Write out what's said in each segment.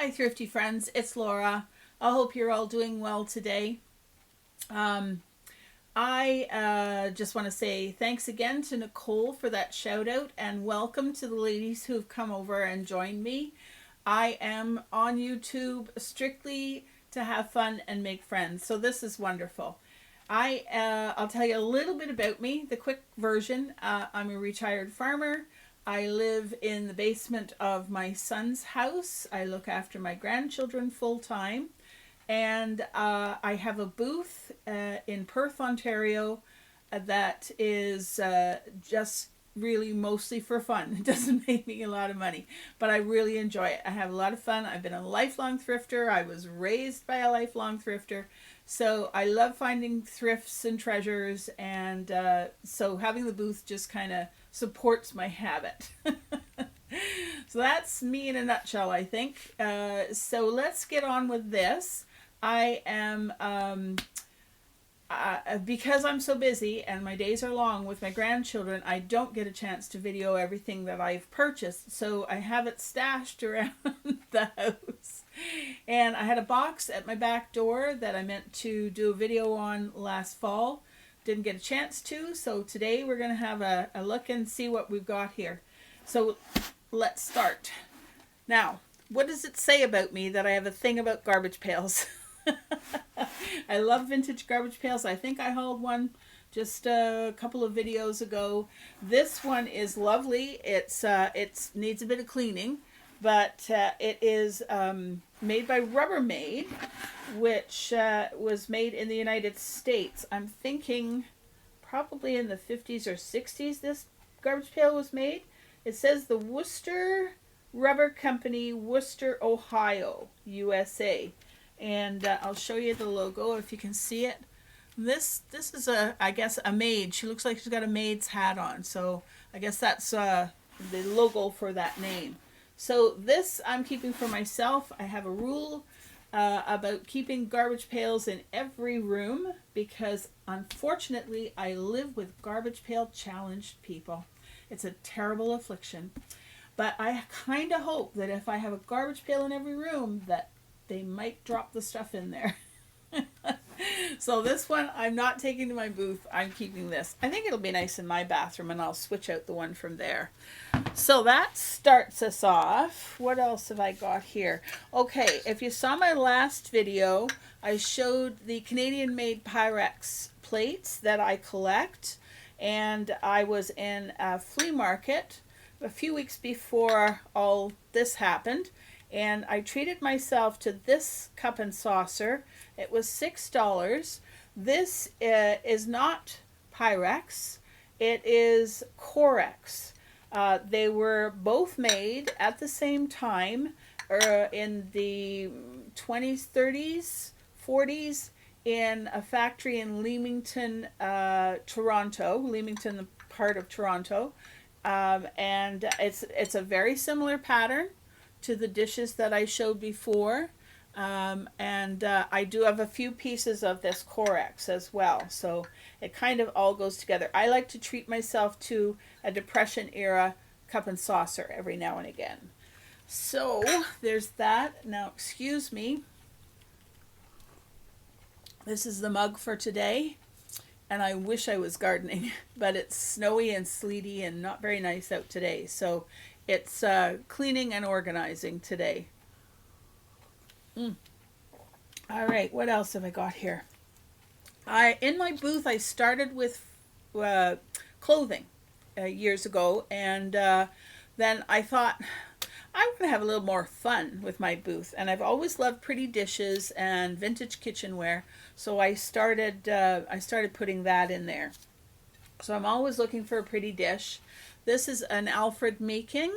Hi, thrifty friends. It's Laura. I hope you're all doing well today. Um, I just want to say thanks again to Nicole for that shout out and welcome to the ladies who've come over and joined me. I am on YouTube strictly to have fun and make friends, so this is wonderful. I'll tell you a little bit about me, the quick version. I'm a retired farmer. I live in the basement of my son's house. I look after my grandchildren full time. And I have a booth in Perth, Ontario that is just really mostly for fun. It doesn't make me a lot of money, but I really enjoy it. I have a lot of fun. I've been a lifelong thrifter. I was raised by a lifelong thrifter. So I love finding thrifts and treasures. And so having the booth just kind of supports my habit. So that's me in a nutshell, I think. So let's get on with this. I am, because I'm so busy and my days are long with my grandchildren, I don't get a chance to video everything that I've purchased. So I have it stashed around the house. And I had a box at my back door that I meant to do a video on last fall. Didn't get a chance to. So today we're going to have a look and see what we've got here. So let's start. Now, what does it say about me that I have a thing about garbage pails? I love vintage garbage pails. I think I hauled one just a couple of videos ago. This one is lovely. It needs a bit of cleaning, but it is made by Rubbermaid, which was made in the United States. I'm thinking probably in the 50s or 60s this garbage pail was made. It says the Worcester Rubber Company, Worcester, Ohio, USA. And I'll show you the logo if you can see it. This is I guess a maid. She looks like she's got a maid's hat on. So I guess that's the logo for that name. So this I'm keeping for myself. I have a rule about keeping garbage pails in every room because unfortunately I live with garbage pail challenged people. It's a terrible affliction. But I kind of hope that if I have a garbage pail in every room that they might drop the stuff in there. So this one I'm not taking to my booth. I'm keeping this. I think it'll be nice in my bathroom and I'll switch out the one from there. So that starts us off. What else have I got here? Okay, if you saw my last video, I showed the Canadian made Pyrex plates that I collect. And I was in a flea market a few weeks before all this happened. And I treated myself to this cup and saucer. It was $6. This is not Pyrex. It is Corex. They were both made at the same time in the 20s, 30s, 40s in a factory in Leamington, Toronto. Leamington, the part of Toronto. And it's a very similar pattern to the dishes that I showed before. And I do have a few pieces of this Corex as well. So it kind of all goes together. I like to treat myself to a Depression era cup and saucer every now and again. So there's that. Now, excuse me. This is the mug for today. And I wish I was gardening, but it's snowy and sleety and not very nice out today. So it's cleaning and organizing today. All right, what else have I got here? In my booth, I started with clothing years ago, and then I thought I want to have a little more fun with my booth. And I've always loved pretty dishes and vintage kitchenware, so I started putting that in there. So I'm always looking for a pretty dish. This is an Alfred making.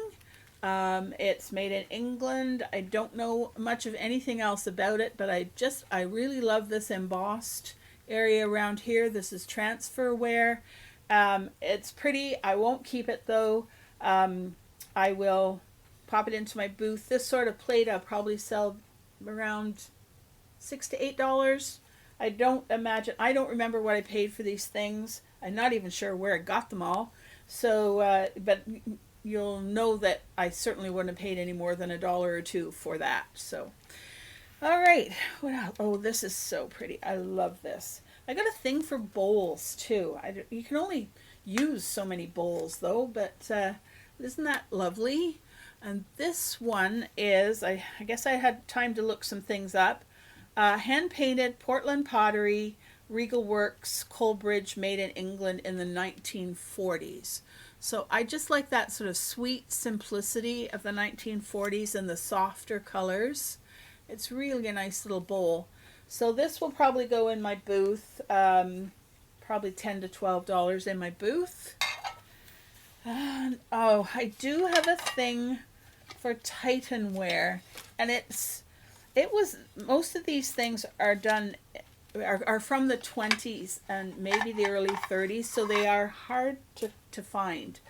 It's made in England. I don't know much of anything else about it, but I really love this embossed area around here. This is transferware. It's pretty. I won't keep it though. I will pop it into my booth. This sort of plate I'll probably sell around $6 to $8. I don't remember what I paid for these things. I'm not even sure where I got them all. So, but you'll know that I certainly wouldn't have paid any more than $1 or $2 for that. So, all right, what else? Oh, this is so pretty. I love this. I got a thing for bowls too. You can only use so many bowls though, but isn't that lovely? And this one is, I guess I had time to look some things up. Hand painted Portland pottery, Regal Works, Coalbridge, made in England in the 1940s. So I just like that sort of sweet simplicity of the 1940s and the softer colors. It's really a nice little bowl. So this will probably go in my booth, probably $10 to $12 in my booth. And, oh, I do have a thing for Titanware, and most of these things are from the 20s and maybe the early 30s, so they are hard to find.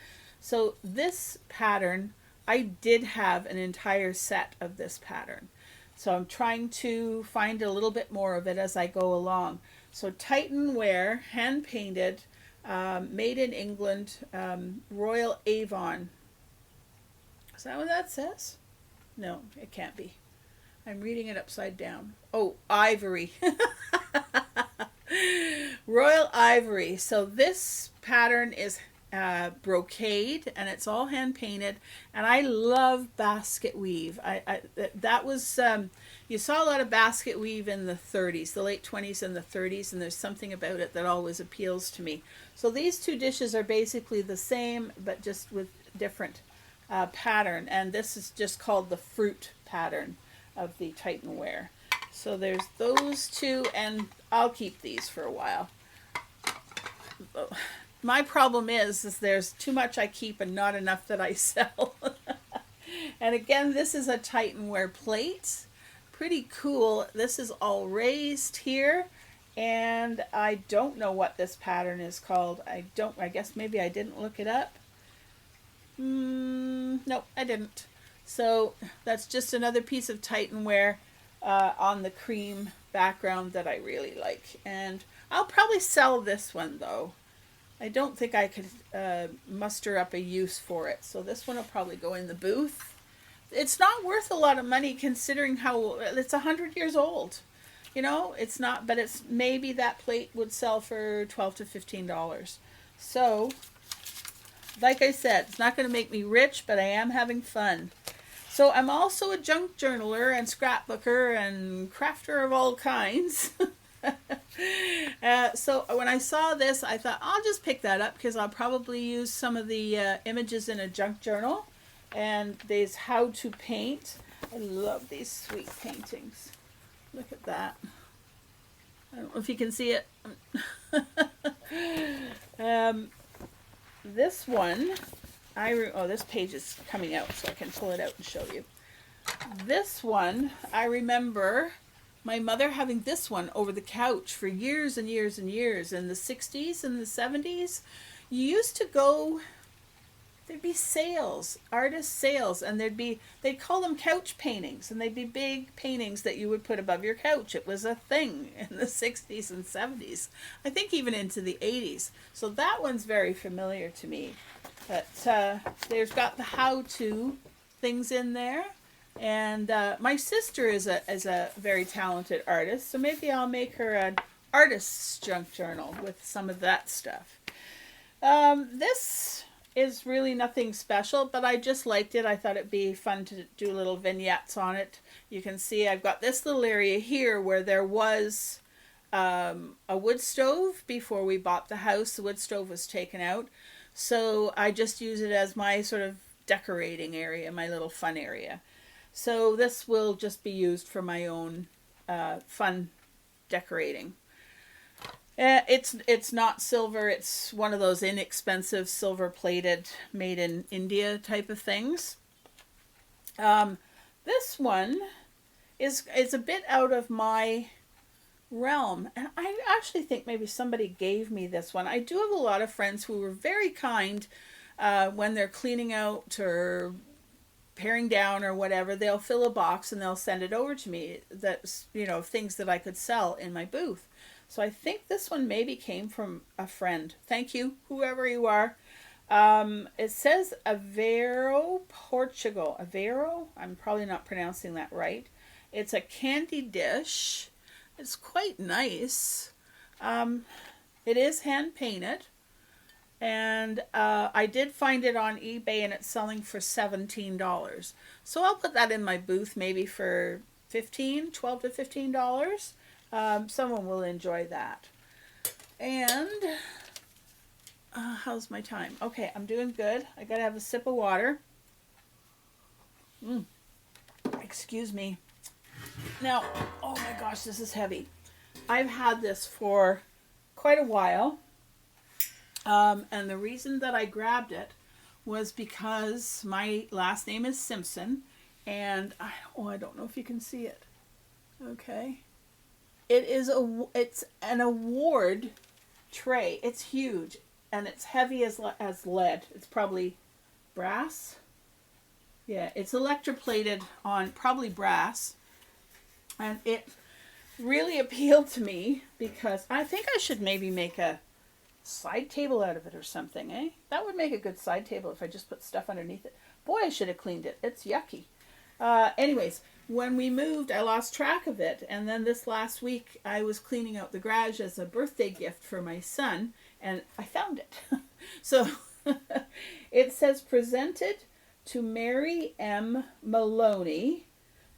So this pattern, I did have an entire set of this pattern. So I'm trying to find a little bit more of it as I go along. So Titanware, hand painted, made in England, Royal Avon. Is that what that says? No, it can't be. I'm reading it upside down. Oh, ivory. Royal Ivory. So this pattern is brocade, and it's all hand painted, and I love basket weave. That was you saw a lot of basket weave in the 30s, the late 20s and the 30s, and there's something about it that always appeals to me. So these two dishes are basically the same, but just with different pattern, and this is just called the fruit pattern of the Titanware. So there's those two, and I'll keep these for a while. My problem is there's too much I keep and not enough that I sell. And again, this is a Titanware plate. Pretty cool. This is all raised here, and I don't know what this pattern is called. I guess maybe I didn't look it up. Nope, I didn't. So that's just another piece of Titanware on the cream background that I really like. And I'll probably sell this one though. I don't think I could muster up a use for it. So this one will probably go in the booth. It's not worth a lot of money considering how it's 100 years old. You know, it's not, but it's maybe that plate would sell for $12 to $15. So, like I said, it's not going to make me rich, but I am having fun. So I'm also a junk journaler and scrapbooker and crafter of all kinds. So when I saw this, I thought I'll just pick that up because I'll probably use some of the images in a junk journal. And there's how to paint. I love these sweet paintings. Look at that. I don't know if you can see it. This one, this page is coming out so I can pull it out and show you. This one, I remember my mother having this one over the couch for years and years and years. In the 60s and the 70s, you used to go, there'd be sales, artist sales, and they'd call them couch paintings, and they'd be big paintings that you would put above your couch. It was a thing in the 60s and 70s. I think even into the 80s. So that one's very familiar to me. But there's got the how-to things in there. And my sister is a very talented artist, so maybe I'll make her an artist's junk journal with some of that stuff. This is really nothing special, but I just liked it. I thought it'd be fun to do little vignettes on it. You can see I've got this little area here where there was a wood stove before we bought the house. The wood stove was taken out, so I just use it as my sort of decorating area, my little fun area. So this will just be used for my own fun decorating. It's not silver. It's one of those inexpensive silver plated, made in India type of things. This one is a bit out of my realm, and I actually think maybe somebody gave me this one. I do have a lot of friends who were very kind when they're cleaning out or paring down or whatever. They'll fill a box and they'll send it over to me. That's, things that I could sell in my booth. So I think this one maybe came from a friend. Thank you, whoever you are. It says Aveiro, Portugal. Aveiro? I'm probably not pronouncing that right. It's a candy dish. It's quite nice. Um, it is hand painted. And I did find it on eBay and it's selling for $17. So I'll put that in my booth maybe for 15, 12 to $15. Someone will enjoy that. And how's my time? Okay, I'm doing good. I gotta have a sip of water. Excuse me. Now, oh my gosh, this is heavy. I've had this for quite a while. And the reason that I grabbed it was because my last name is Simpson. And I don't know if you can see it. Okay. It's an award tray. It's huge. And it's heavy as lead. It's probably brass. Yeah, it's electroplated on probably brass. And it really appealed to me because I think I should maybe make a side table out of it or something, eh? That would make a good side table if I just put stuff underneath it. Boy, I should have cleaned it. It's yucky. Anyways, when we moved, I lost track of it. And then this last week, I was cleaning out the garage as a birthday gift for my son, and I found it. So it says presented to Mary M. Maloney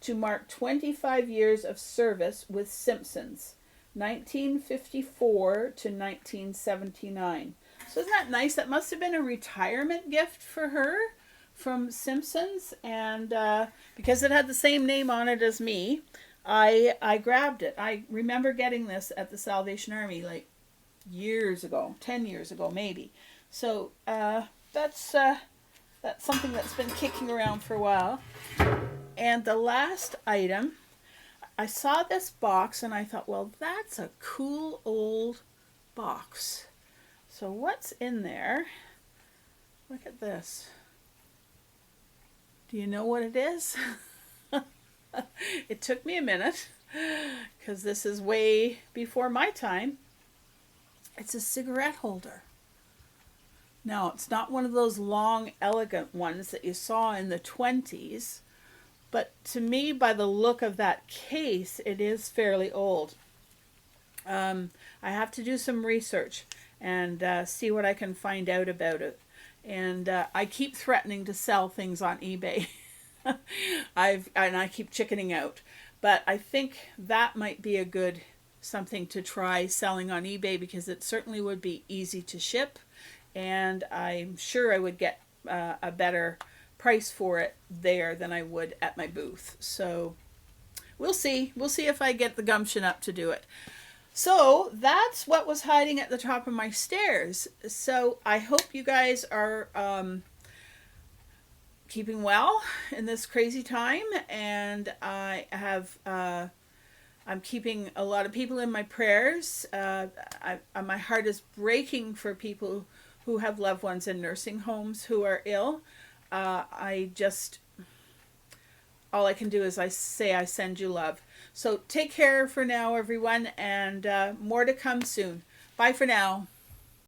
to mark 25 years of service with Simpsons, 1954 to 1979. So isn't that nice? That must have been a retirement gift for her from Simpsons. And because it had the same name on it as me, I grabbed it. I remember getting this at the Salvation Army like years ago, 10 years ago maybe. So that's something that's been kicking around for a while. And the last item, I saw this box and I thought, well, that's a cool old box. So what's in there? Look at this. Do you know what it is? It took me a minute because this is way before my time. It's a cigarette holder. Now, it's not one of those long, elegant ones that you saw in the 20s. But to me, by the look of that case, it is fairly old. I have to do some research and see what I can find out about it. And I keep threatening to sell things on eBay. I keep chickening out. But I think that might be a good something to try selling on eBay because it certainly would be easy to ship. And I'm sure I would get a better price for it there than I would at my booth. So we'll see. We'll see if I get the gumption up to do it. So that's what was hiding at the top of my stairs. So I hope you guys are keeping well in this crazy time. And I have I'm keeping a lot of people in my prayers. My heart is breaking for people who have loved ones in nursing homes who are ill. All I can do is I send you love. So take care for now, everyone, and more to come soon. Bye for now.